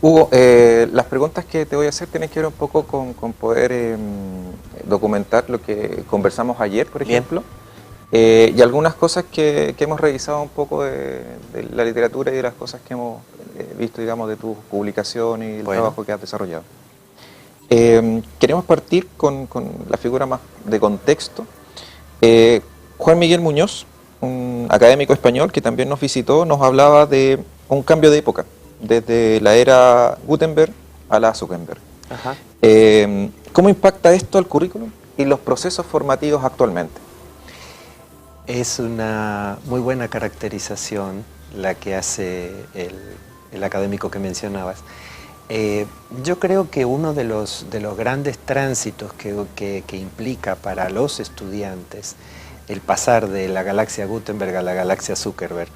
Hugo, las preguntas que te voy a hacer tienen que ver un poco con poder documentar lo que conversamos ayer, por Bien. ejemplo, y algunas cosas que hemos revisado un poco de la literatura y de las cosas que hemos visto, digamos, de tus publicaciones y el Bueno. trabajo que has desarrollado. Queremos partir con la figura más de contexto. Juan Miguel Muñoz, un académico español que también nos visitó, nos hablaba de un cambio de época, desde la era Gutenberg a la Zuckerberg. Ajá. ¿Cómo impacta esto al currículum y los procesos formativos actualmente? Es una muy buena caracterización la que hace el académico que mencionabas. Yo creo que uno de los grandes tránsitos que implica para los estudiantes el pasar de la galaxia Gutenberg a la galaxia Zuckerberg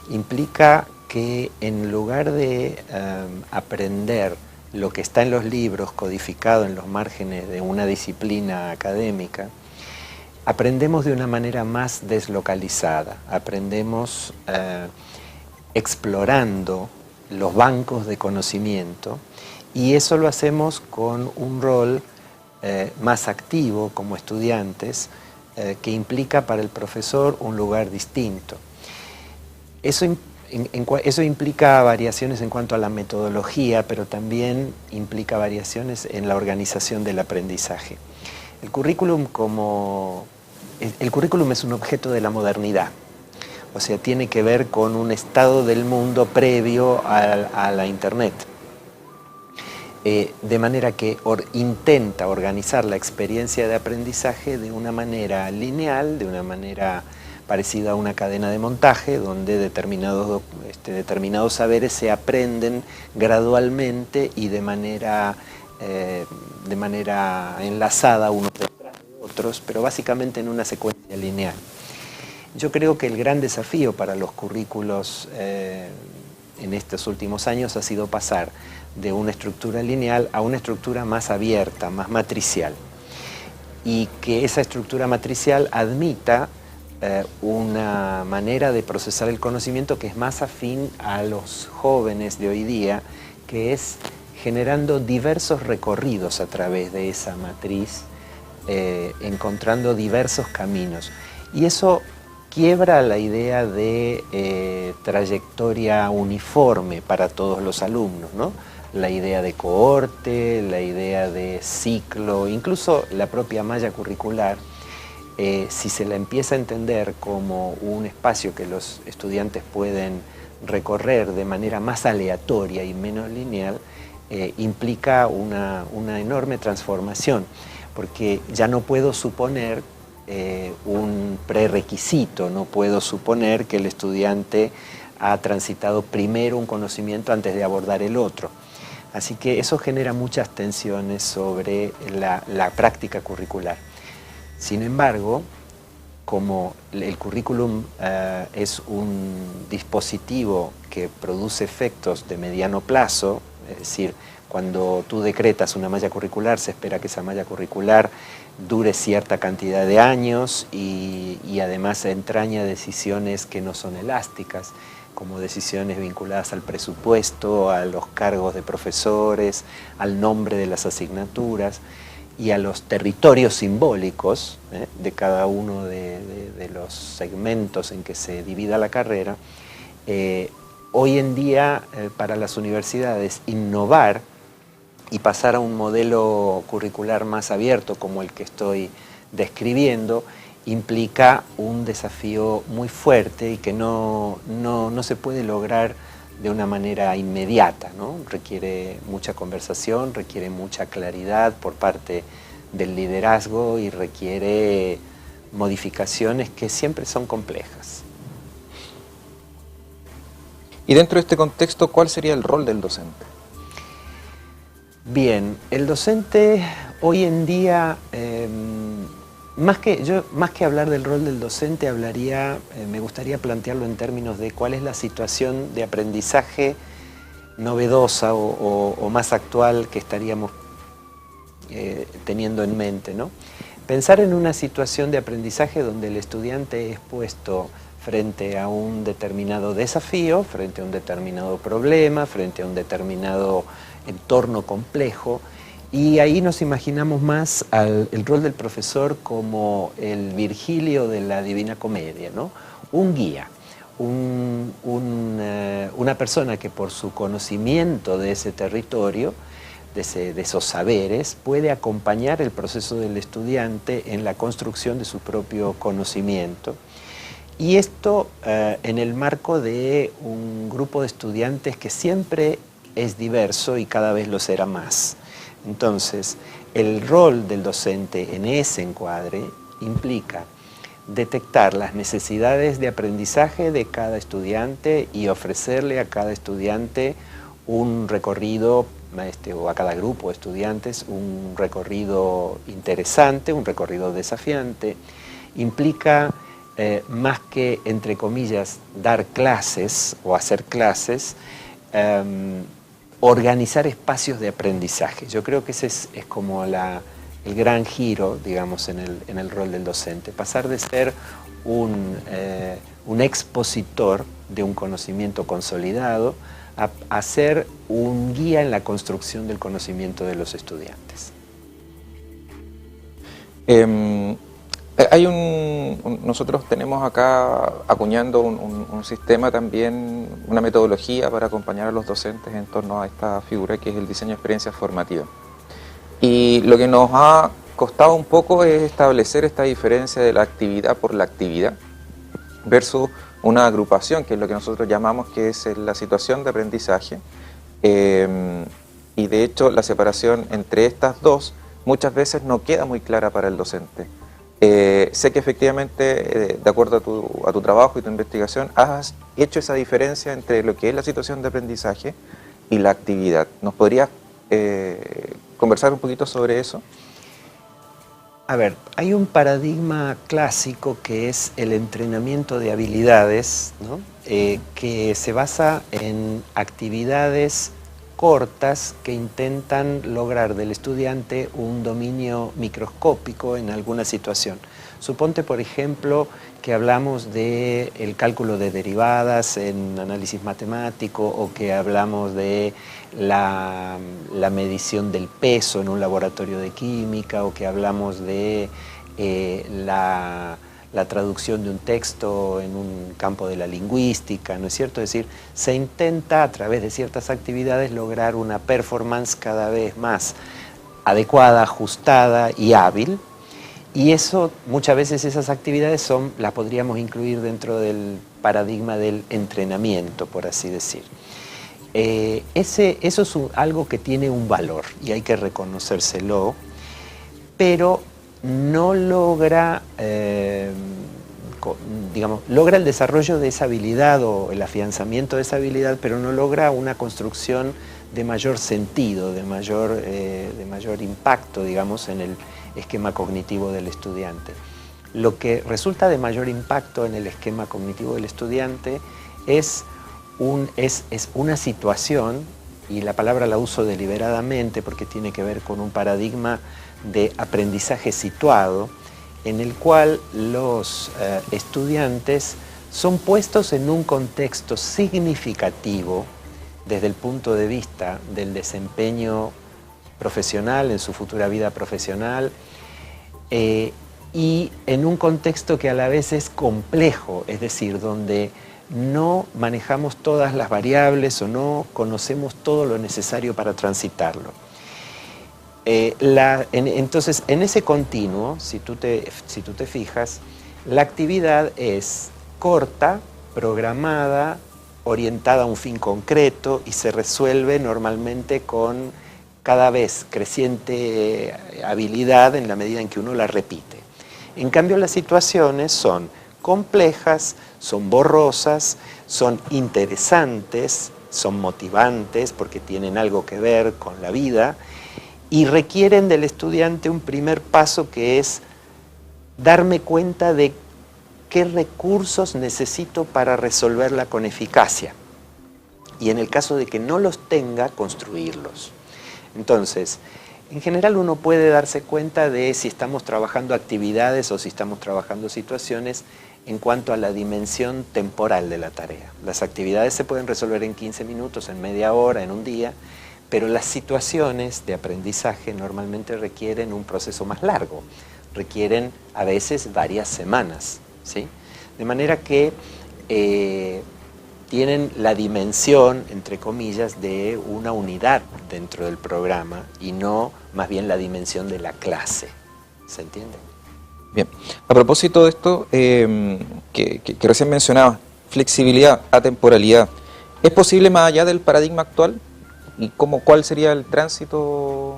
implica que en lugar de aprender lo que está en los libros codificado en los márgenes de una disciplina académica, aprendemos de una manera más deslocalizada, aprendemos explorando los bancos de conocimiento, y eso lo hacemos con un rol más activo como estudiantes, que implica para el profesor un lugar distinto. Eso implica variaciones en cuanto a la metodología, pero también implica variaciones en la organización del aprendizaje. El currículum es un objeto de la modernidad, o sea, tiene que ver con un estado del mundo previo a la Internet. De manera que intenta organizar la experiencia de aprendizaje de una manera lineal, de una manera parecida a una cadena de montaje, donde determinados saberes se aprenden gradualmente y de manera enlazada unos detrás de otros, pero básicamente en una secuencia lineal. Yo creo que el gran desafío para los currículos en estos últimos años ha sido pasar de una estructura lineal a una estructura más abierta, más matricial, y que esa estructura matricial admita una manera de procesar el conocimiento que es más afín a los jóvenes de hoy día, que es generando diversos recorridos a través de esa matriz, encontrando diversos caminos. Y eso quiebra la idea de trayectoria uniforme para todos los alumnos, ¿no? La idea de cohorte, la idea de ciclo, incluso la propia malla curricular, si se la empieza a entender como un espacio que los estudiantes pueden recorrer de manera más aleatoria y menos lineal, implica una enorme transformación, porque ya no puedo suponer un prerequisito, no puedo suponer que el estudiante ha transitado primero un conocimiento antes de abordar el otro. Así que eso genera muchas tensiones sobre la práctica curricular. Sin embargo, como el currículum es un dispositivo que produce efectos de mediano plazo, es decir, cuando tú decretas una malla curricular, se espera que esa malla curricular dure cierta cantidad de años y además entraña decisiones que no son elásticas, como decisiones vinculadas al presupuesto, a los cargos de profesores, al nombre de las asignaturas y a los territorios simbólicos de cada uno de los segmentos en que se divida la carrera. Hoy en día, para las universidades, innovar y pasar a un modelo curricular más abierto como el que estoy describiendo implica un desafío muy fuerte y que no se puede lograr de una manera inmediata, ¿no? Requiere mucha conversación, requiere mucha claridad por parte del liderazgo y requiere modificaciones que siempre son complejas. Y dentro de este contexto, ¿cuál sería el rol del docente? Bien, el docente hoy en día, más que hablar del rol del docente, me gustaría plantearlo en términos de cuál es la situación de aprendizaje novedosa o más actual que estaríamos teniendo en mente, ¿no? Pensar en una situación de aprendizaje donde el estudiante es puesto frente a un determinado desafío, frente a un determinado problema, frente a un determinado entorno complejo. Y ahí nos imaginamos más el rol del profesor como el Virgilio de la Divina Comedia, ¿no? Un guía, una persona que por su conocimiento de ese territorio, de esos saberes, puede acompañar el proceso del estudiante en la construcción de su propio conocimiento. Y esto en el marco de un grupo de estudiantes que siempre es diverso y cada vez lo será más. Entonces, el rol del docente en ese encuadre implica detectar las necesidades de aprendizaje de cada estudiante y ofrecerle a cada estudiante un recorrido, o a cada grupo de estudiantes, un recorrido interesante, un recorrido desafiante. Implica, más que, entre comillas, dar clases o hacer clases, organizar espacios de aprendizaje. Yo creo que ese es como el gran giro, digamos, en el rol del docente. Pasar de ser un expositor de un conocimiento consolidado a ser un guía en la construcción del conocimiento de los estudiantes. Nosotros tenemos acá acuñando un sistema también, una metodología para acompañar a los docentes en torno a esta figura que es el diseño de experiencias formativas. Y lo que nos ha costado un poco es establecer esta diferencia de la actividad por la actividad versus una agrupación, que es lo que nosotros llamamos que es la situación de aprendizaje. Y de hecho la separación entre estas dos muchas veces no queda muy clara para el docente. Sé que efectivamente, de acuerdo a tu trabajo y tu investigación, has hecho esa diferencia entre lo que es la situación de aprendizaje y la actividad. ¿Nos podrías conversar un poquito sobre eso? A ver, hay un paradigma clásico que es el entrenamiento de habilidades, ¿no? Que se basa en actividades cortas que intentan lograr del estudiante un dominio microscópico en alguna situación. Suponte, por ejemplo, que hablamos del cálculo de derivadas en análisis matemático o que hablamos de la medición del peso en un laboratorio de química o que hablamos de la traducción de un texto en un campo de la lingüística, ¿no es cierto? Es decir, se intenta a través de ciertas actividades lograr una performance cada vez más adecuada, ajustada y hábil. Y eso, muchas veces esas actividades las podríamos incluir dentro del paradigma del entrenamiento, por así decir. Eso es algo que tiene un valor y hay que reconocérselo, pero no logra, logra el desarrollo de esa habilidad o el afianzamiento de esa habilidad, pero no logra una construcción de mayor sentido, de mayor impacto, digamos, en el esquema cognitivo del estudiante. Lo que resulta de mayor impacto en el esquema cognitivo del estudiante es una situación, y la palabra la uso deliberadamente porque tiene que ver con un paradigma de aprendizaje situado, en el cual los estudiantes son puestos en un contexto significativo desde el punto de vista del desempeño profesional, en su futura vida profesional, y en un contexto que a la vez es complejo, es decir, donde no manejamos todas las variables o no conocemos todo lo necesario para transitarlo. Entonces, en ese continuo, si tú te fijas, la actividad es corta, programada, orientada a un fin concreto y se resuelve normalmente con cada vez creciente habilidad en la medida en que uno la repite. En cambio, las situaciones son complejas, son borrosas, son interesantes, son motivantes porque tienen algo que ver con la vida y requieren del estudiante un primer paso que es darme cuenta de qué recursos necesito para resolverla con eficacia y en el caso de que no los tenga, construirlos. Entonces, en general uno puede darse cuenta de si estamos trabajando actividades o si estamos trabajando situaciones en cuanto a la dimensión temporal de la tarea. Las actividades se pueden resolver en 15 minutos, en media hora, en un día, pero las situaciones de aprendizaje normalmente requieren un proceso más largo, requieren a veces varias semanas, ¿sí? De manera que tienen la dimensión, entre comillas, de una unidad dentro del programa y no más bien la dimensión de la clase. ¿Se entiende? Bien, a propósito de esto que recién mencionaba, flexibilidad, atemporalidad, ¿es posible más allá del paradigma actual? ¿Y cuál sería el tránsito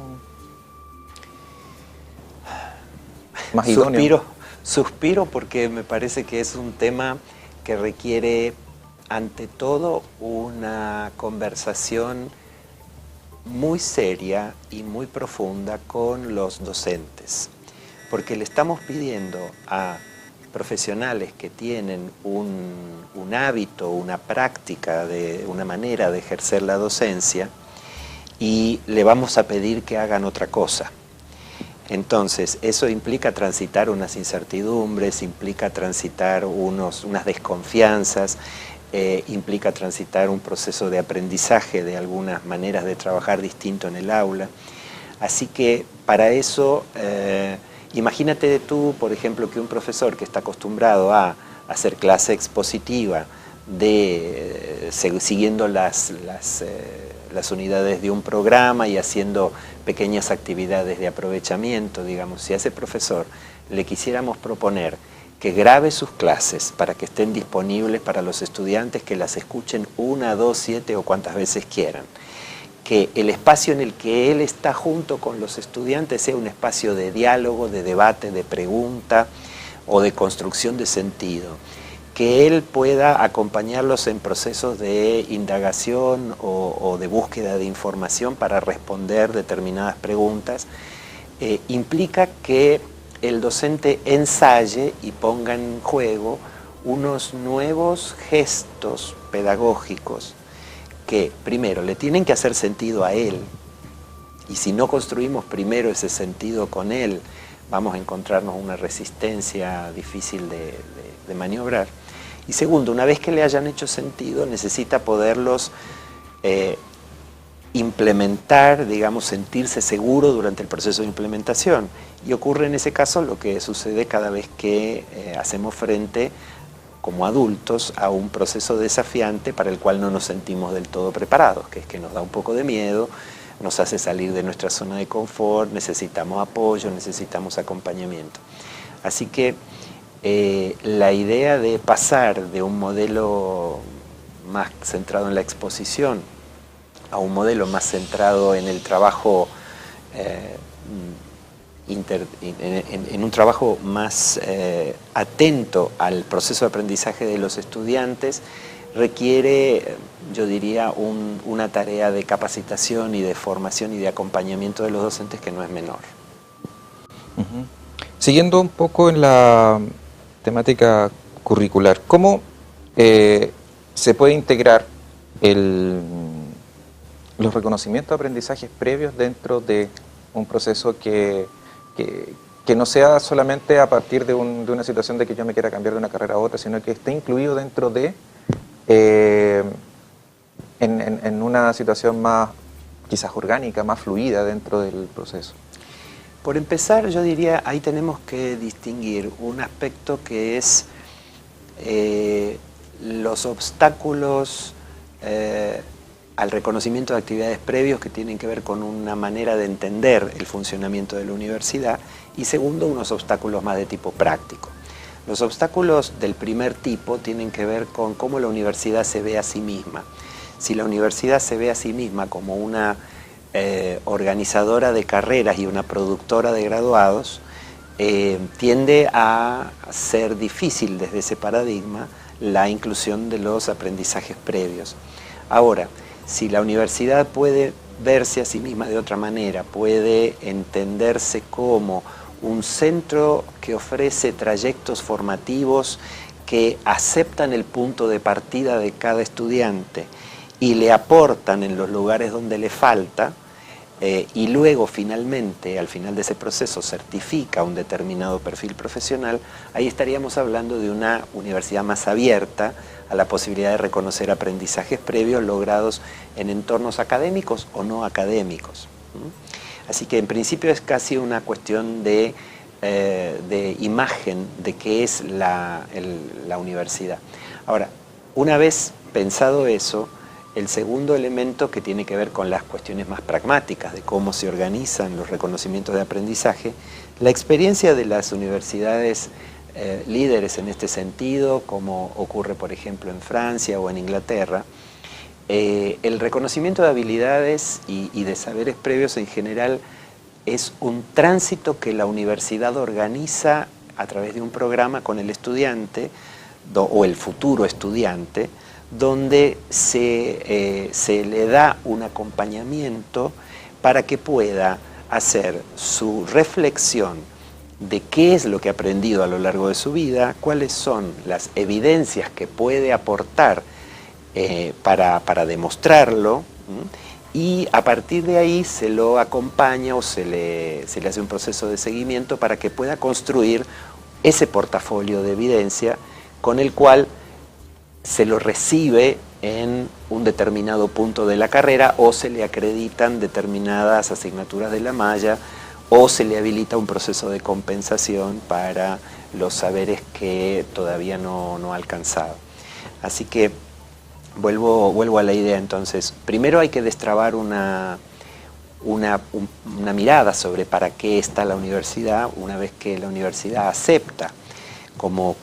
más idóneo? Suspiro porque me parece que es un tema que requiere, ante todo, una conversación muy seria y muy profunda con los docentes, porque le estamos pidiendo a profesionales que tienen un hábito, una práctica, una manera de ejercer la docencia, y le vamos a pedir que hagan otra cosa. Entonces, eso implica transitar unas incertidumbres, implica transitar unas desconfianzas, implica transitar un proceso de aprendizaje de algunas maneras de trabajar distinto en el aula. Así que para eso, imagínate tú, por ejemplo, que un profesor que está acostumbrado a hacer clase expositiva, siguiendo las unidades de un programa y haciendo pequeñas actividades de aprovechamiento, digamos, si a ese profesor le quisiéramos proponer que grabe sus clases para que estén disponibles para los estudiantes, que las escuchen 1, 2, 7 o cuantas veces quieran, que el espacio en el que él está junto con los estudiantes sea un espacio de diálogo, de debate, de pregunta o de construcción de sentido, que él pueda acompañarlos en procesos de indagación o de búsqueda de información para responder determinadas preguntas, implica que el docente ensaye y ponga en juego unos nuevos gestos pedagógicos que, primero, le tienen que hacer sentido a él, y si no construimos primero ese sentido con él, vamos a encontrarnos una resistencia difícil de maniobrar. Y segundo, una vez que le hayan hecho sentido, necesita poderlos implementar, digamos, sentirse seguro durante el proceso de implementación. Y ocurre en ese caso lo que sucede cada vez que hacemos frente, como adultos, a un proceso desafiante para el cual no nos sentimos del todo preparados, que es que nos da un poco de miedo, nos hace salir de nuestra zona de confort, necesitamos apoyo, necesitamos acompañamiento. Así que la idea de pasar de un modelo más centrado en la exposición a un modelo más centrado en el trabajo, en un trabajo más atento al proceso de aprendizaje de los estudiantes, requiere, yo diría, una tarea de capacitación y de formación y de acompañamiento de los docentes que no es menor. Siguiendo un poco en la temática curricular, ¿cómo se puede integrar los reconocimientos de aprendizajes previos dentro de un proceso que no sea solamente a partir de una situación de que yo me quiera cambiar de una carrera a otra, sino que esté incluido dentro de en una situación más quizás orgánica, más fluida dentro del proceso? Por empezar, yo diría, ahí tenemos que distinguir un aspecto que es los obstáculos al reconocimiento de actividades previos que tienen que ver con una manera de entender el funcionamiento de la universidad, y segundo, unos obstáculos más de tipo práctico. Los obstáculos del primer tipo tienen que ver con cómo la universidad se ve a sí misma. Si la universidad se ve a sí misma como una organizadora de carreras y una productora de graduados, tiende a ser difícil desde ese paradigma la inclusión de los aprendizajes previos. Ahora, si la universidad puede verse a sí misma de otra manera, puede entenderse como un centro que ofrece trayectos formativos que aceptan el punto de partida de cada estudiante y le aportan en los lugares donde le falta, y luego finalmente, al final de ese proceso, certifica un determinado perfil profesional, ahí estaríamos hablando de una universidad más abierta a la posibilidad de reconocer aprendizajes previos logrados en entornos académicos o no académicos. Así que en principio es casi una cuestión de imagen de qué es la universidad. Ahora, una vez pensado eso, el segundo elemento que tiene que ver con las cuestiones más pragmáticas de cómo se organizan los reconocimientos de aprendizaje, la experiencia de las universidades líderes en este sentido, como ocurre por ejemplo en Francia o en Inglaterra, el reconocimiento de habilidades y de saberes previos en general es un tránsito que la universidad organiza a través de un programa con el estudiante o el futuro estudiante, donde se le da un acompañamiento para que pueda hacer su reflexión de qué es lo que ha aprendido a lo largo de su vida, cuáles son las evidencias que puede aportar para demostrarlo, y a partir de ahí se lo acompaña o se le hace un proceso de seguimiento para que pueda construir ese portafolio de evidencia con el cual se lo recibe en un determinado punto de la carrera o se le acreditan determinadas asignaturas de la malla o se le habilita un proceso de compensación para los saberes que todavía no ha alcanzado. Así que vuelvo a la idea entonces. Primero hay que destrabar una mirada sobre para qué está la universidad una vez que la universidad acepta como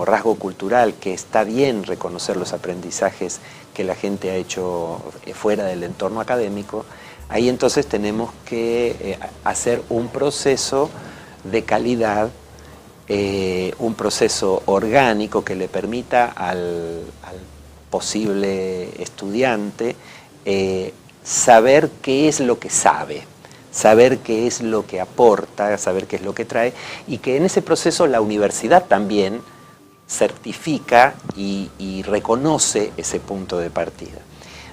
rasgo cultural que está bien reconocer los aprendizajes que la gente ha hecho fuera del entorno académico. Ahí entonces tenemos que hacer un proceso de calidad, un proceso orgánico que le permita al posible estudiante saber qué es lo que sabe, saber qué es lo que aporta, saber qué es lo que trae, y que en ese proceso la universidad también certifica y reconoce ese punto de partida.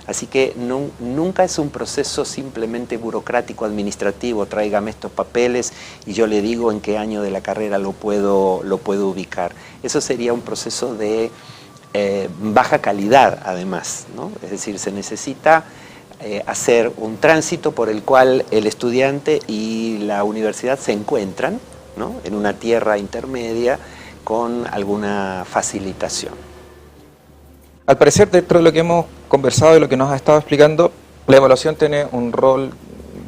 Así que nunca es un proceso simplemente burocrático, administrativo, tráigame estos papeles y yo le digo en qué año de la carrera lo puedo ubicar. Eso sería un proceso de baja calidad además, ¿no? Es decir, se necesita hacer un tránsito por el cual el estudiante y la universidad se encuentran, ¿no?, en una tierra intermedia con alguna facilitación. Al parecer, dentro de lo que hemos conversado y lo que nos ha estado explicando, la evaluación tiene un rol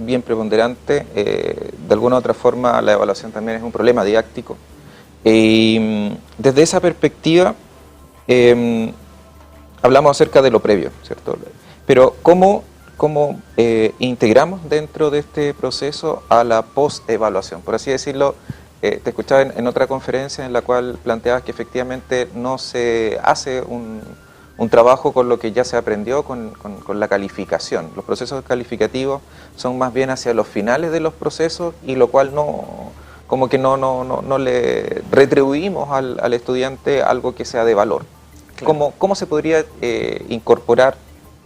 bien preponderante. De alguna u otra forma, la evaluación también es un problema didáctico. Y desde esa perspectiva, hablamos acerca de lo previo, ¿cierto? Pero ¿cómo integramos dentro de este proceso a la post-evaluación? Por así decirlo, te escuchaba en otra conferencia en la cual planteabas que efectivamente no se hace un trabajo con lo que ya se aprendió con la calificación. Los procesos calificativos son más bien hacia los finales de los procesos, y lo cual no le retribuimos al estudiante algo que sea de valor. Claro. ¿Cómo se podría incorporar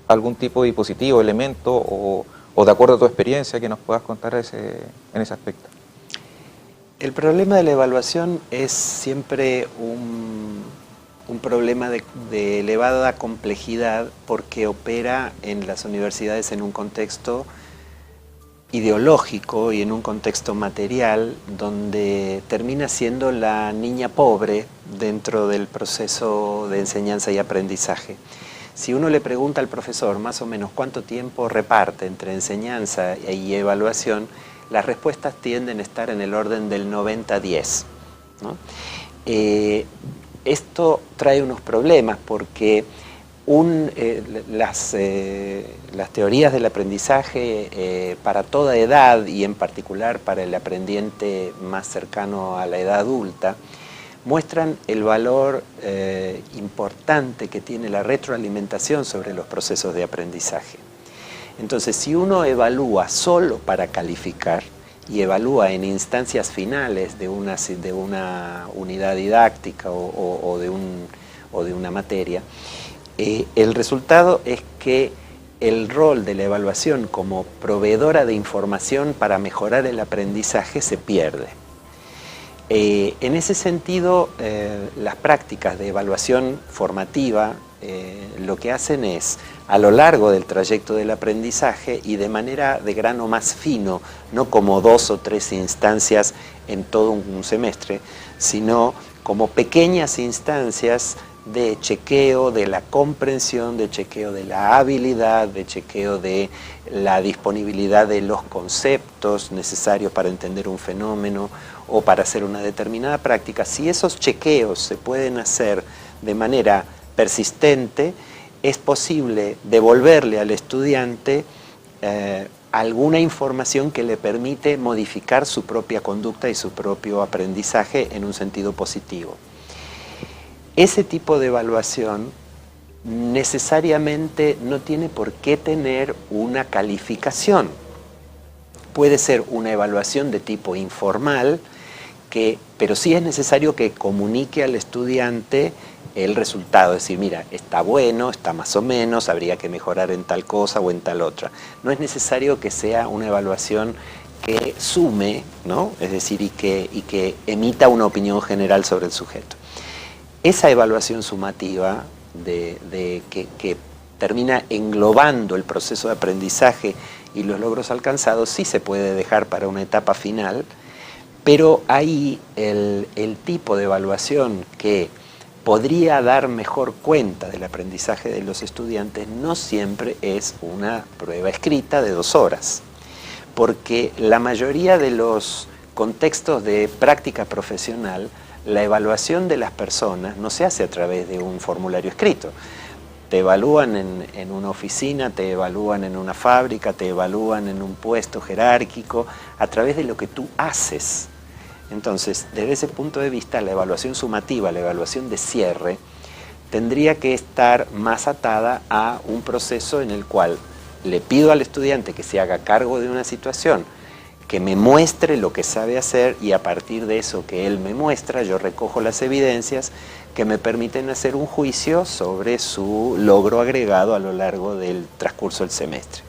algún tipo de dispositivo, elemento o de acuerdo a tu experiencia que nos puedas contar en ese aspecto? El problema de la evaluación es siempre un problema de elevada complejidad porque opera en las universidades en un contexto ideológico y en un contexto material donde termina siendo la niña pobre dentro del proceso de enseñanza y aprendizaje. Si uno le pregunta al profesor más o menos cuánto tiempo reparte entre enseñanza y evaluación, las respuestas tienden a estar en el orden del 90-10, ¿no? Esto trae unos problemas porque las teorías del aprendizaje para toda edad y en particular para el aprendiente más cercano a la edad adulta muestran el valor importante que tiene la retroalimentación sobre los procesos de aprendizaje. Entonces, si uno evalúa solo para calificar y evalúa en instancias finales de una unidad didáctica o de una materia, el resultado es que el rol de la evaluación como proveedora de información para mejorar el aprendizaje se pierde. En ese sentido, las prácticas de evaluación formativa lo que hacen es, a lo largo del trayecto del aprendizaje y de manera de grano más fino, no como 2 o 3 instancias en todo un semestre, sino como pequeñas instancias de chequeo de la comprensión, de chequeo de la habilidad, de chequeo de la disponibilidad de los conceptos necesarios para entender un fenómeno o para hacer una determinada práctica. Si esos chequeos se pueden hacer de manera persistente, es posible devolverle al estudiante alguna información que le permite modificar su propia conducta y su propio aprendizaje en un sentido positivo. Ese tipo de evaluación necesariamente no tiene por qué tener una calificación. Puede ser una evaluación de tipo informal, pero sí es necesario que comunique al estudiante el resultado, es decir, mira, está bueno, está más o menos, habría que mejorar en tal cosa o en tal otra. No es necesario que sea una evaluación que sume, ¿no? Es decir, y que emita una opinión general sobre el sujeto. Esa evaluación sumativa que termina englobando el proceso de aprendizaje y los logros alcanzados sí se puede dejar para una etapa final, pero ahí el tipo de evaluación que podría dar mejor cuenta del aprendizaje de los estudiantes no siempre es una prueba escrita de 2 horas, porque la mayoría de los contextos de práctica profesional, la evaluación de las personas no se hace a través de un formulario escrito. Te evalúan en una oficina, te evalúan en una fábrica, te evalúan en un puesto jerárquico, a través de lo que tú haces. Entonces, desde ese punto de vista, la evaluación sumativa, la evaluación de cierre, tendría que estar más atada a un proceso en el cual le pido al estudiante que se haga cargo de una situación, que me muestre lo que sabe hacer y a partir de eso que él me muestra, yo recojo las evidencias que me permiten hacer un juicio sobre su logro agregado a lo largo del transcurso del semestre.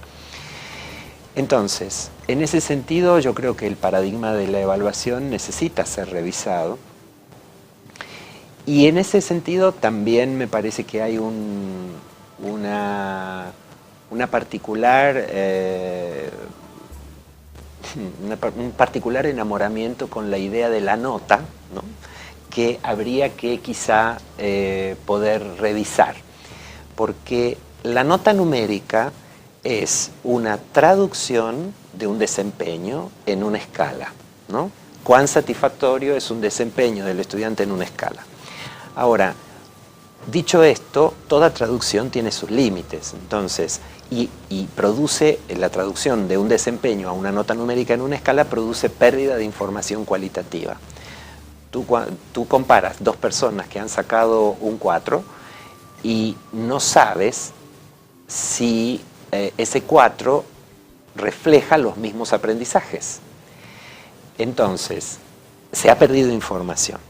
Entonces, en ese sentido, yo creo que el paradigma de la evaluación necesita ser revisado. Y en ese sentido también me parece que hay un particular enamoramiento con la idea de la nota, ¿no? Que habría que quizá poder revisar. Porque la nota numérica es una traducción de un desempeño en una escala, ¿no? Cuán satisfactorio es un desempeño del estudiante en una escala. Ahora, dicho esto, toda traducción tiene sus límites, entonces, y produce la traducción de un desempeño a una nota numérica en una escala, produce pérdida de información cualitativa. Tú comparas 2 personas que han sacado un 4 y no sabes si ese 4 refleja los mismos aprendizajes. Entonces, se ha perdido información.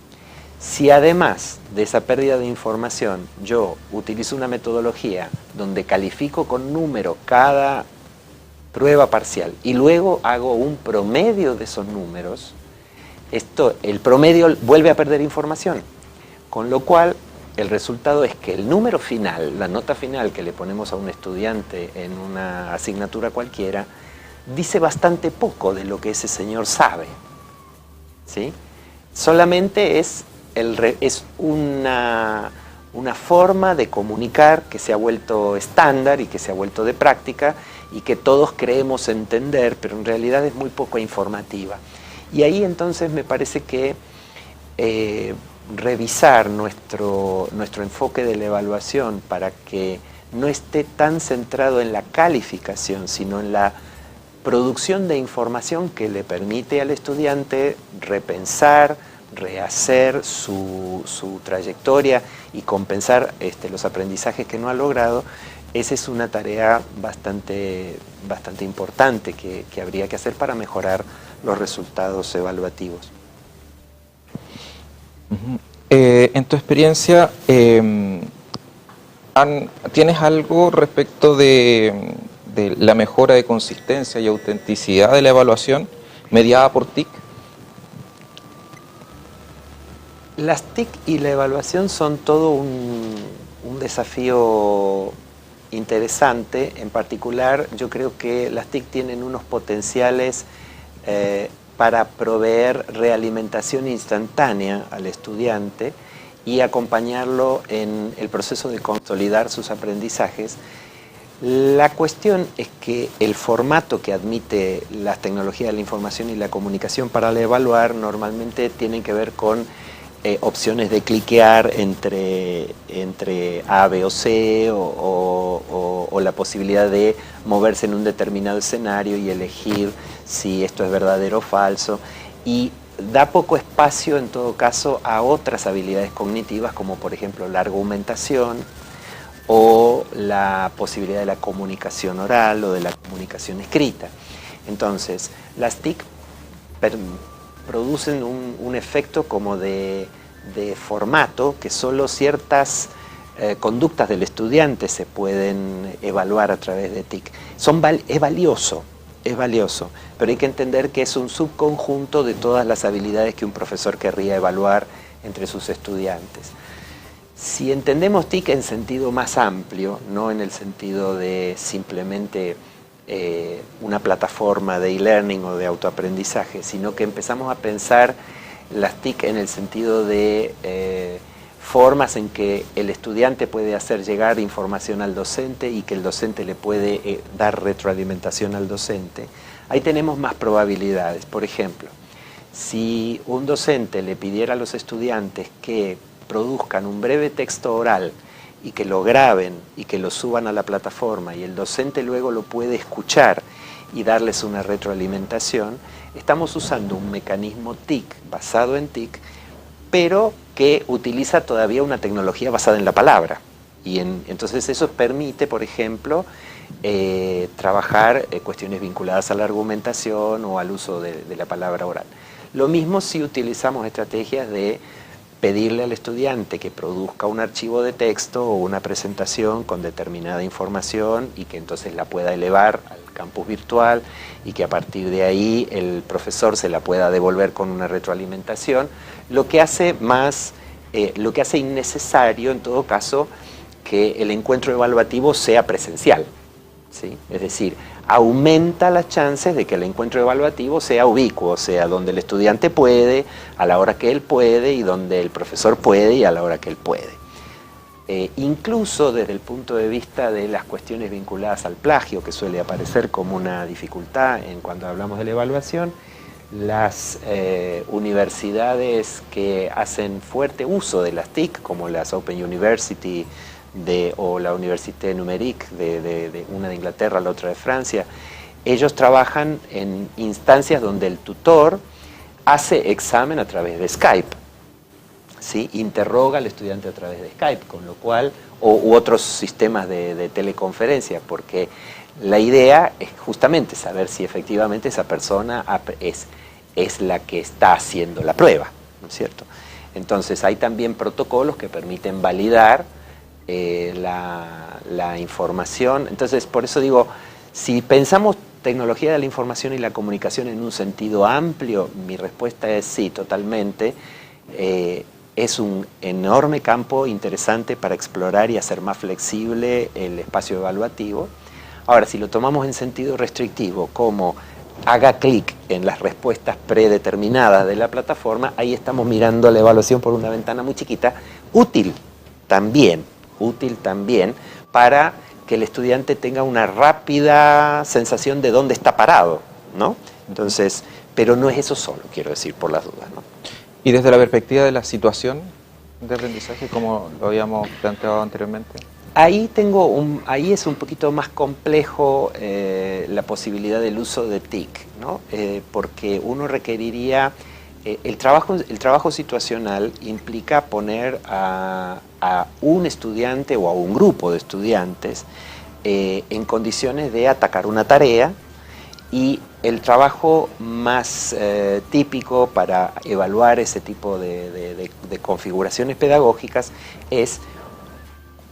Si además de esa pérdida de información yo utilizo una metodología donde califico con número cada prueba parcial y luego hago un promedio de esos números, el promedio vuelve a perder información, con lo cual el resultado es que el número final, la nota final que le ponemos a un estudiante en una asignatura cualquiera, dice bastante poco de lo que ese señor sabe, ¿sí? Solamente es una forma de comunicar que se ha vuelto estándar y que se ha vuelto de práctica y que todos creemos entender, pero en realidad es muy poco informativa. Y ahí entonces me parece que revisar nuestro enfoque de la evaluación para que no esté tan centrado en la calificación, sino en la producción de información que le permite al estudiante repensar, rehacer su trayectoria y compensar los aprendizajes que no ha logrado. Esa es una tarea bastante importante que habría que hacer para mejorar los resultados evaluativos. En tu experiencia, ¿Tienes algo respecto de la mejora de consistencia y autenticidad de la evaluación mediada por TIC? Las TIC y la evaluación son todo un desafío interesante. En particular, yo creo que las TIC tienen unos potenciales para proveer realimentación instantánea al estudiante y acompañarlo en el proceso de consolidar sus aprendizajes. La cuestión es que el formato que admite las tecnologías de la información y la comunicación para evaluar normalmente tienen que ver con opciones de cliquear entre A, B o C o la posibilidad de moverse en un determinado escenario y elegir si esto es verdadero o falso, y da poco espacio en todo caso a otras habilidades cognitivas como por ejemplo la argumentación o la posibilidad de la comunicación oral o de la comunicación escrita. Entonces, las TIC producen un efecto como de formato que solo ciertas conductas del estudiante se pueden evaluar a través de TIC. Es valioso, pero hay que entender que es un subconjunto de todas las habilidades que un profesor querría evaluar entre sus estudiantes. Si entendemos TIC en sentido más amplio, no en el sentido de simplemente una plataforma de e-learning o de autoaprendizaje, sino que empezamos a pensar las TIC en el sentido de formas en que el estudiante puede hacer llegar información al docente y que el docente le puede dar retroalimentación al docente, ahí tenemos más probabilidades. Por ejemplo, si un docente le pidiera a los estudiantes que produzcan un breve texto oral y que lo graben y que lo suban a la plataforma y el docente luego lo puede escuchar y darles una retroalimentación, estamos usando un mecanismo TIC, basado en TIC, pero que utiliza todavía una tecnología basada en la palabra. Entonces eso permite, por ejemplo, trabajar cuestiones vinculadas a la argumentación o al uso de la palabra oral. Lo mismo si utilizamos estrategias de pedirle al estudiante que produzca un archivo de texto o una presentación con determinada información y que entonces la pueda elevar al campus virtual y que a partir de ahí el profesor se la pueda devolver con una retroalimentación, lo que hace innecesario en todo caso que el encuentro evaluativo sea presencial, ¿sí? Es decir, aumenta las chances de que el encuentro evaluativo sea ubicuo, o sea, donde el estudiante puede, a la hora que él puede, y donde el profesor puede y a la hora que él puede. Incluso desde el punto de vista de las cuestiones vinculadas al plagio, que suele aparecer como una dificultad cuando hablamos de la evaluación, las universidades que hacen fuerte uso de las TIC, como las Open University o la Université Numérique, una de Inglaterra, la otra de Francia, ellos trabajan en instancias donde el tutor hace examen a través de Skype, ¿sí? Interroga al estudiante a través de Skype, con lo cual, u otros sistemas de teleconferencia, porque la idea es justamente saber si efectivamente esa persona es la que está haciendo la prueba, ¿no es cierto? Entonces hay también protocolos que permiten validar la información. Entonces, por eso digo, si pensamos tecnología de la información y la comunicación en un sentido amplio, mi respuesta es sí, totalmente. Es un enorme campo interesante para explorar y hacer más flexible el espacio evaluativo. Ahora, si lo tomamos en sentido restrictivo, como haga clic en las respuestas predeterminadas de la plataforma, ahí estamos mirando la evaluación por una ventana muy chiquita, útil también para que el estudiante tenga una rápida sensación de dónde está parado, ¿no? Entonces, pero no es eso solo, quiero decir, por las dudas, ¿no? Y desde la perspectiva de la situación de aprendizaje, como lo habíamos planteado anteriormente. Ahí es un poquito más complejo la posibilidad del uso de TIC, ¿no? Porque uno requeriría, el trabajo situacional implica poner a un estudiante o a un grupo de estudiantes en condiciones de atacar una tarea, y el trabajo más típico para evaluar ese tipo de configuraciones pedagógicas es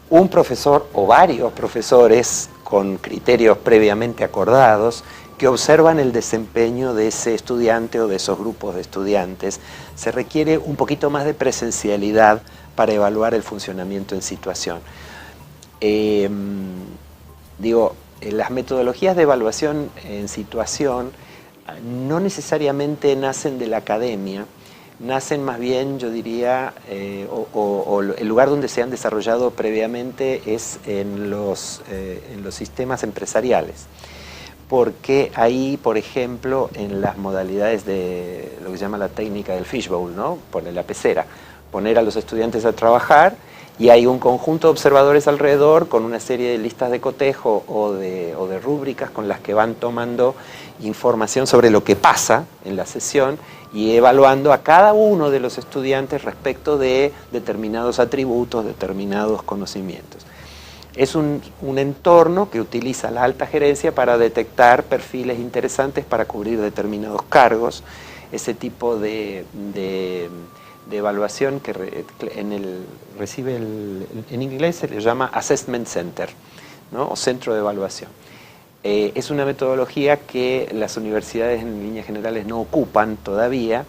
un profesor o varios profesores con criterios previamente acordados que observan el desempeño de ese estudiante o de esos grupos de estudiantes. Se requiere un poquito más de presencialidad para evaluar el funcionamiento en situación. Las metodologías de evaluación en situación no necesariamente nacen de la academia, nacen más bien, yo diría, el lugar donde se han desarrollado previamente es en los sistemas empresariales. Porque ahí, por ejemplo, en las modalidades de lo que se llama la técnica del fishbowl, ¿no? Poner la pecera, poner a los estudiantes a trabajar, y hay un conjunto de observadores alrededor con una serie de listas de cotejo o de rúbricas con las que van tomando información sobre lo que pasa en la sesión y evaluando a cada uno de los estudiantes respecto de determinados atributos, determinados conocimientos. Es un entorno que utiliza la alta gerencia para detectar perfiles interesantes para cubrir determinados cargos. Ese tipo de evaluación que en inglés se le llama Assessment Center, ¿no? O centro de evaluación. Es una metodología que las universidades en líneas generales no ocupan todavía,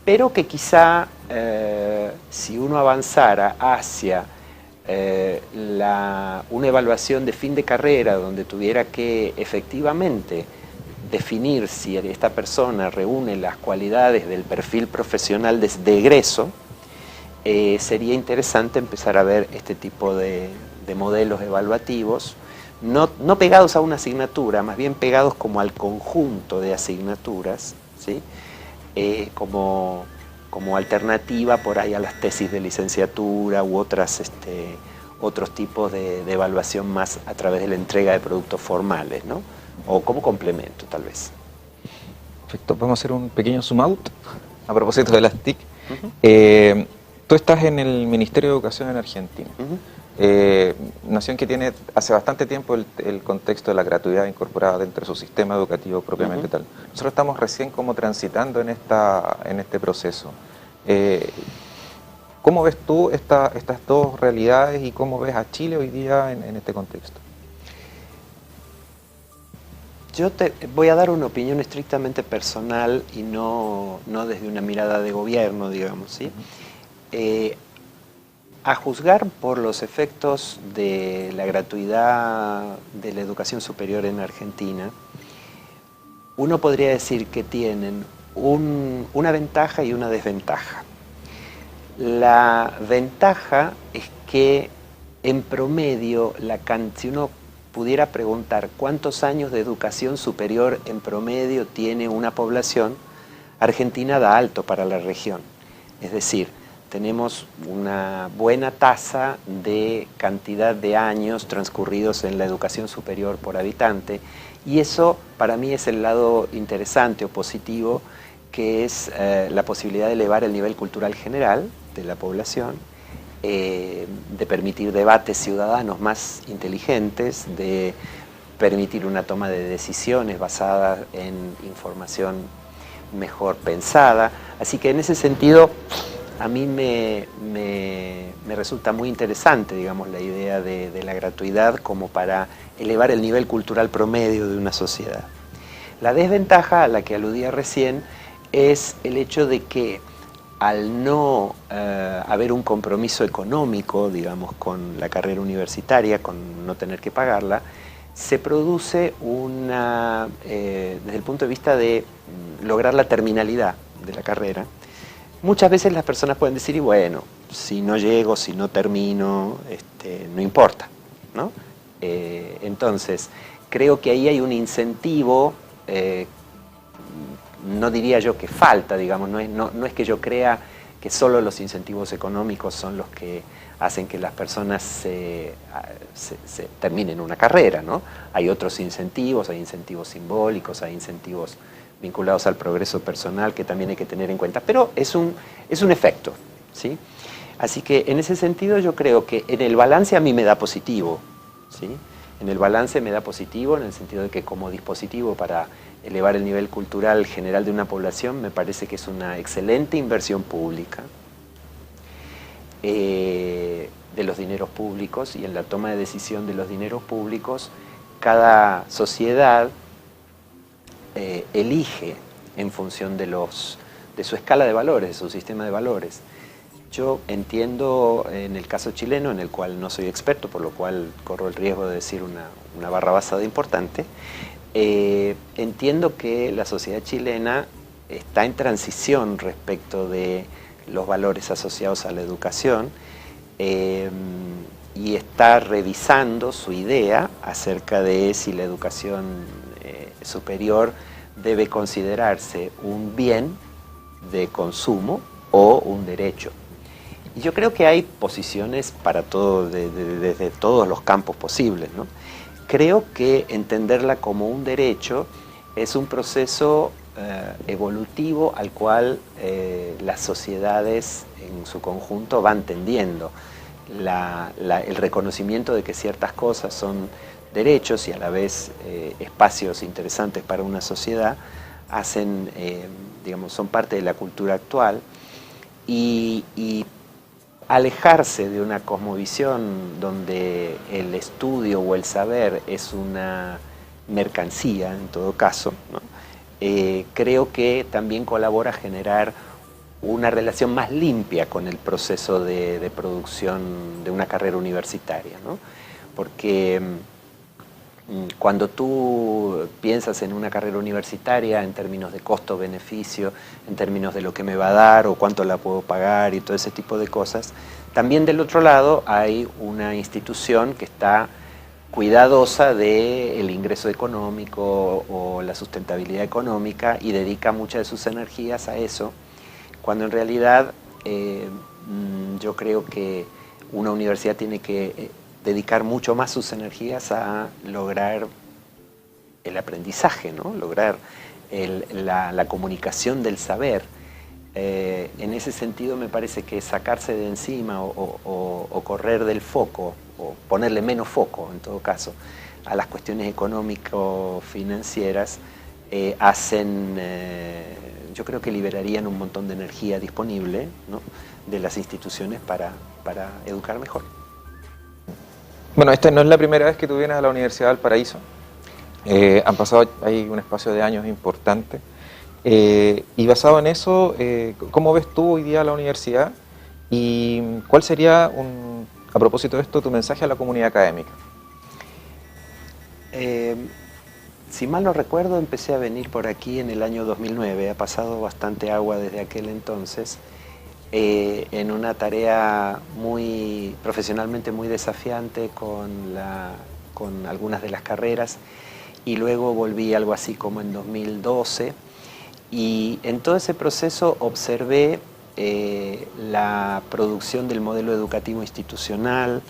pero que quizá si uno avanzara hacia una evaluación de fin de carrera donde tuviera que efectivamente definir si esta persona reúne las cualidades del perfil profesional de egreso, sería interesante empezar a ver este tipo de modelos evaluativos, no pegados a una asignatura, más bien pegados como al conjunto de asignaturas, ¿sí? Como alternativa por ahí a las tesis de licenciatura u otros tipos de evaluación más a través de la entrega de productos formales, ¿no? O como complemento, tal vez. Perfecto, vamos a hacer un pequeño zoom out a propósito de las TIC. Tú estás en el Ministerio de Educación en Argentina, nación que tiene hace bastante tiempo el contexto de la gratuidad incorporada dentro de su sistema educativo propiamente tal. Nosotros estamos recién como transitando en este proceso. ¿Cómo ves tú estas dos realidades y cómo ves a Chile hoy día en este contexto? Yo te voy a dar una opinión estrictamente personal y no desde una mirada de gobierno, digamos, ¿sí? A juzgar por los efectos de la gratuidad de la educación superior en Argentina, uno podría decir que tienen una ventaja y una desventaja. La ventaja es que en promedio, si uno pudiera preguntar cuántos años de educación superior en promedio tiene una población, Argentina da alto para la región. Es decir, tenemos una buena tasa de cantidad de años transcurridos en la educación superior por habitante, y eso para mí es el lado interesante o positivo, que es la posibilidad de elevar el nivel cultural general de la población, de permitir debates ciudadanos más inteligentes, de permitir una toma de decisiones basada en información mejor pensada. Así que en ese sentido a mí me resulta muy interesante, digamos, la idea de la gratuidad como para elevar el nivel cultural promedio de una sociedad. La desventaja a la que aludía recién es el hecho de que al no haber un compromiso económico, digamos, con la carrera universitaria, con no tener que pagarla, se produce desde el punto de vista de lograr la terminalidad de la carrera. Muchas veces las personas pueden decir, y bueno, si no llego, si no termino, no importa, ¿no? Entonces, creo que ahí hay un incentivo, no diría yo que falta, digamos, no es que yo crea que solo los incentivos económicos son los que hacen que las personas se terminen una carrera, ¿no? Hay otros incentivos, hay incentivos simbólicos, hay incentivos vinculados al progreso personal que también hay que tener en cuenta, pero es un efecto, ¿sí? Así que en ese sentido yo creo que en el balance a mí me da positivo, ¿sí? En el balance me da positivo en el sentido de que como dispositivo para elevar el nivel cultural general de una población me parece que es una excelente inversión pública. de los dineros públicos, y en la toma de decisión de los dineros públicos, cada sociedad elige en función de su escala de valores, de su sistema de valores. Yo entiendo, en el caso chileno, en el cual no soy experto, por lo cual corro el riesgo de decir una barra basada importante, entiendo que la sociedad chilena está en transición respecto de los valores asociados a la educación, y está revisando su idea acerca de si la educación superior debe considerarse un bien de consumo o un derecho. Y yo creo que hay posiciones para todo, desde todos los campos posibles, ¿no? Creo que entenderla como un derecho es un proceso evolutivo al cual las sociedades en su conjunto van tendiendo. El reconocimiento de que ciertas cosas son derechos y a la vez espacios interesantes para una sociedad digamos, son parte de la cultura actual, y alejarse de una cosmovisión donde el estudio o el saber es una mercancía, en todo caso, ¿no? Creo que también colabora a generar una relación más limpia con el proceso de producción de una carrera universitaria, ¿no? Porque cuando tú piensas en una carrera universitaria en términos de costo-beneficio, en términos de lo que me va a dar o cuánto la puedo pagar y todo ese tipo de cosas, también del otro lado hay una institución que está cuidadosa del ingreso económico o la sustentabilidad económica y dedica muchas de sus energías a eso, cuando en realidad yo creo que una universidad tiene que dedicar mucho más sus energías a lograr el aprendizaje, ¿no? Lograr la comunicación del saber. En ese sentido me parece que sacarse de encima o correr del foco, o ponerle menos foco en todo caso, a las cuestiones económico-financieras, yo creo que liberarían un montón de energía disponible, ¿no?, de las instituciones para educar mejor. Bueno, esta no es la primera vez que tú vienes a la Universidad de Valparaíso. Han pasado ahí un espacio de años importante. Y basado en eso, ¿cómo ves tú hoy día la universidad? ¿Y cuál sería, a propósito de esto, tu mensaje a la comunidad académica? Si mal no recuerdo, empecé a venir por aquí en el año 2009. Ha pasado bastante agua desde aquel entonces. En una tarea profesionalmente muy desafiante con algunas de las carreras, y luego volví algo así como en 2012, y en todo ese proceso observé la producción del modelo educativo institucional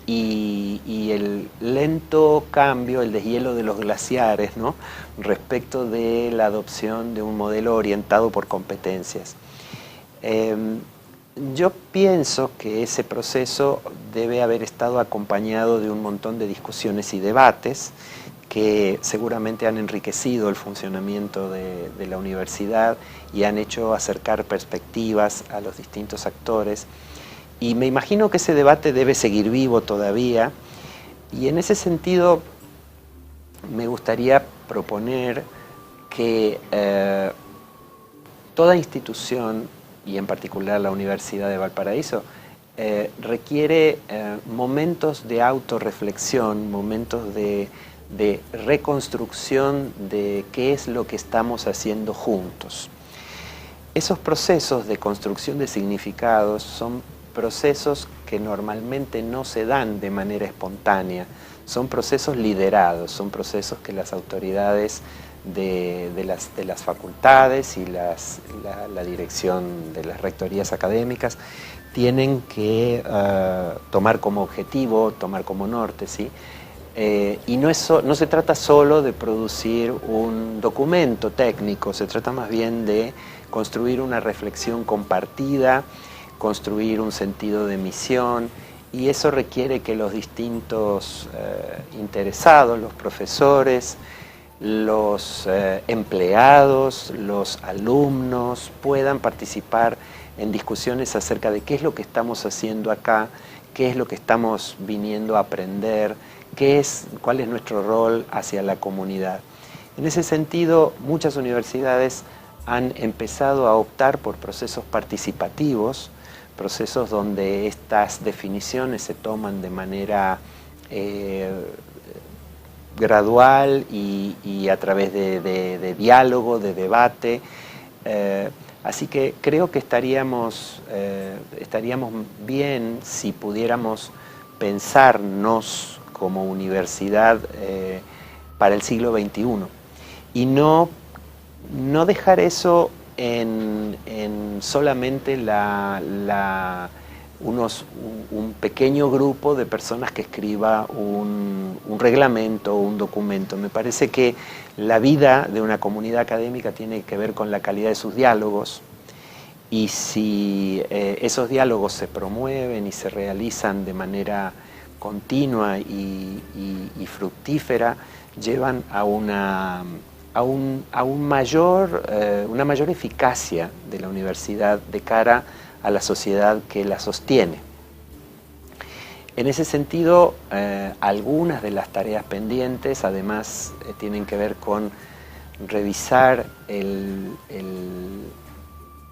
y el lento cambio, el deshielo de los glaciares, ¿no?, respecto de la adopción de un modelo orientado por competencias. Yo pienso que ese proceso debe haber estado acompañado de un montón de discusiones y debates que seguramente han enriquecido el funcionamiento de la universidad y han hecho acercar perspectivas a los distintos actores. Y me imagino que ese debate debe seguir vivo todavía, y en ese sentido me gustaría proponer que toda institución, y en particular la Universidad de Valparaíso, requiere momentos de autorreflexión, momentos de reconstrucción de qué es lo que estamos haciendo juntos. Esos procesos de construcción de significados son procesos que normalmente no se dan de manera espontánea, son procesos liderados, son procesos que las autoridades de las facultades y la dirección de las rectorías académicas tienen que tomar como objetivo, tomar como norte, ¿sí? Y no se trata solo de producir un documento técnico, se trata más bien de construir una reflexión compartida, construir un sentido de misión, y eso requiere que los distintos interesados, los profesores, los empleados, los alumnos, puedan participar en discusiones acerca de qué es lo que estamos haciendo acá, qué es lo que estamos viniendo a aprender, cuál es nuestro rol hacia la comunidad. En ese sentido, muchas universidades han empezado a optar por procesos participativos, procesos donde estas definiciones se toman de manera gradual y a través de diálogo, de debate. Así que creo que estaríamos bien si pudiéramos pensarnos como universidad para el siglo XXI y no dejar eso en solamente un pequeño grupo de personas que escriba un reglamento o un documento. Me parece que la vida de una comunidad académica tiene que ver con la calidad de sus diálogos, y si esos diálogos se promueven y se realizan de manera continua y fructífera, llevan a una mayor eficacia de la universidad de cara a la sociedad que la sostiene. En ese sentido, algunas de las tareas pendientes además tienen que ver con revisar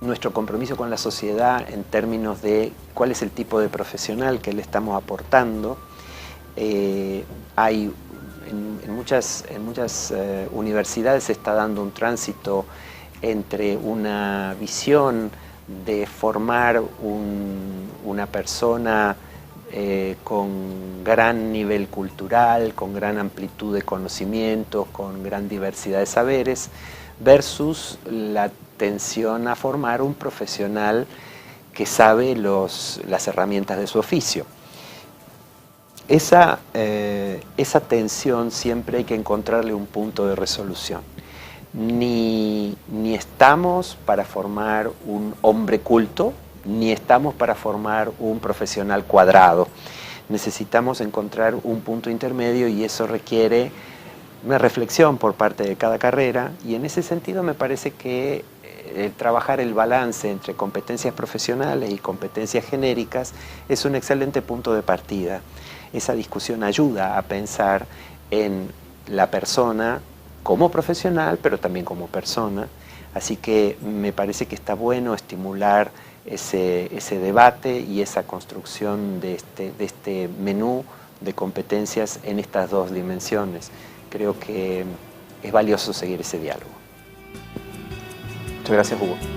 nuestro compromiso con la sociedad en términos de cuál es el tipo de profesional que le estamos aportando. En muchas universidades se está dando un tránsito entre una visión de formar una persona con gran nivel cultural, con gran amplitud de conocimientos, con gran diversidad de saberes, versus la tensión a formar un profesional que sabe las herramientas de su oficio. Esa tensión siempre hay que encontrarle un punto de resolución. Ni estamos para formar un hombre culto, ni estamos para formar un profesional cuadrado. Necesitamos encontrar un punto intermedio, y eso requiere una reflexión por parte de cada carrera, y en ese sentido me parece que trabajar el balance entre competencias profesionales y competencias genéricas es un excelente punto de partida. Esa discusión ayuda a pensar en la persona como profesional, pero también como persona. Así que me parece que está bueno estimular ese debate y esa construcción de este menú de competencias en estas dos dimensiones. Creo que es valioso seguir ese diálogo. Muchas gracias, Hugo.